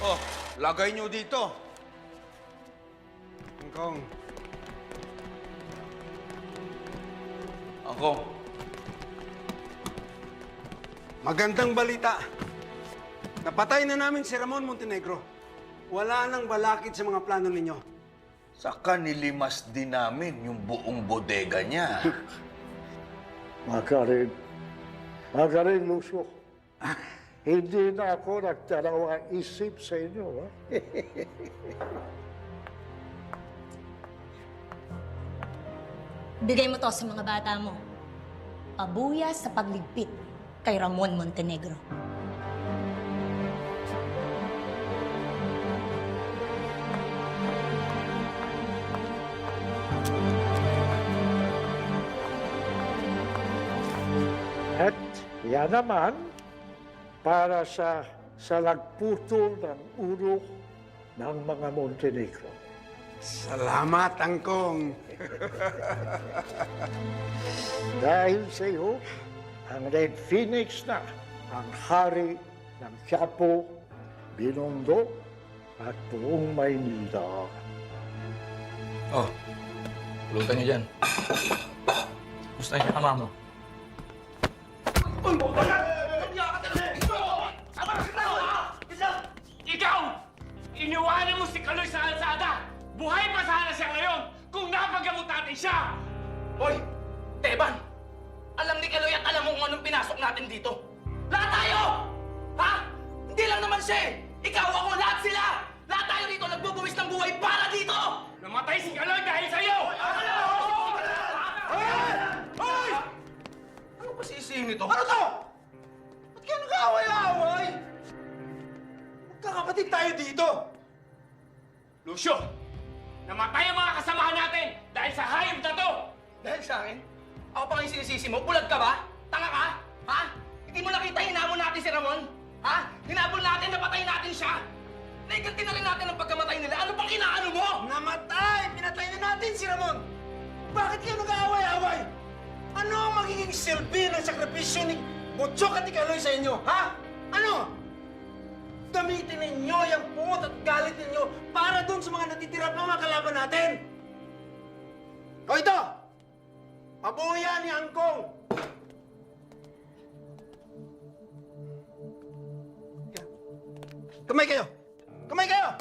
Oh, lagay nyo dito. Angkong, Ako. magandang balita. Napatay na namin si Ramon Montenegro. Wala nang balakid sa mga plano ninyo. Saka nilimas din namin yung buong bodega niya. Magaling, Lucio. Hindi na ako nagdalawang isip sa inyo, ha? Bigay mo to sa mga bata mo. Pabuya sa pagligpit kay Ramon Montenegro. At yan naman, para sa nagputol ng ulo ng mga Montenegro. Salamat, Angkong. Dahil sa iyo, ang Red Phoenix na ang hari ng Quiapo, Binondo, at buong Maynila. Oh, pulutan niyo dyan. Gusto niyo kama mo? Ikaw! Iniwanan mo si Kaloy sa alsada! Buhay pa sana siya ngayon kung napagamot natin siya! Hoy! Teban! Alam ni Kaloy at alam mo kung anong pinasok natin dito. Lahat tayo! Ha? Hindi lang naman siya eh! Ikaw, ako, lahat sila! Lahat tayo dito nagbubuwis ng buhay para dito! Namatay si Kaloy dahil sa'yo! Ano ba sisihin nito? Ano to? Ba't kayo nag-aaway-aaway? Magkakapatid tayo dito. Lucio! Namatay ang mga kasamahan natin dahil sa hayop na to! Dahil sa akin? Ako pa kayo sinisisi mo? Bulag ka ba? Tanga ka? Ha? Hindi mo nakita hinamon natin si Ramon? Ha? Hinabol natin, napatay natin siya! Naiganti na rin natin ang pagkamatay nila. Ano pang inaano mo? Namatay! Pinatay na natin si Ramon. Bakit kayo nag-aaway-aaway? Ano ang magiging silbi ng sakripisyo ni Butchok at ni Kaloy sa inyo, ha? Ano? Gamitin ninyo yung puot at galit ninyo para doon sa mga natitira pa mga kalaban natin. O ito! Pabuya ni Angkong! Kamay kayo! Kamay kayo!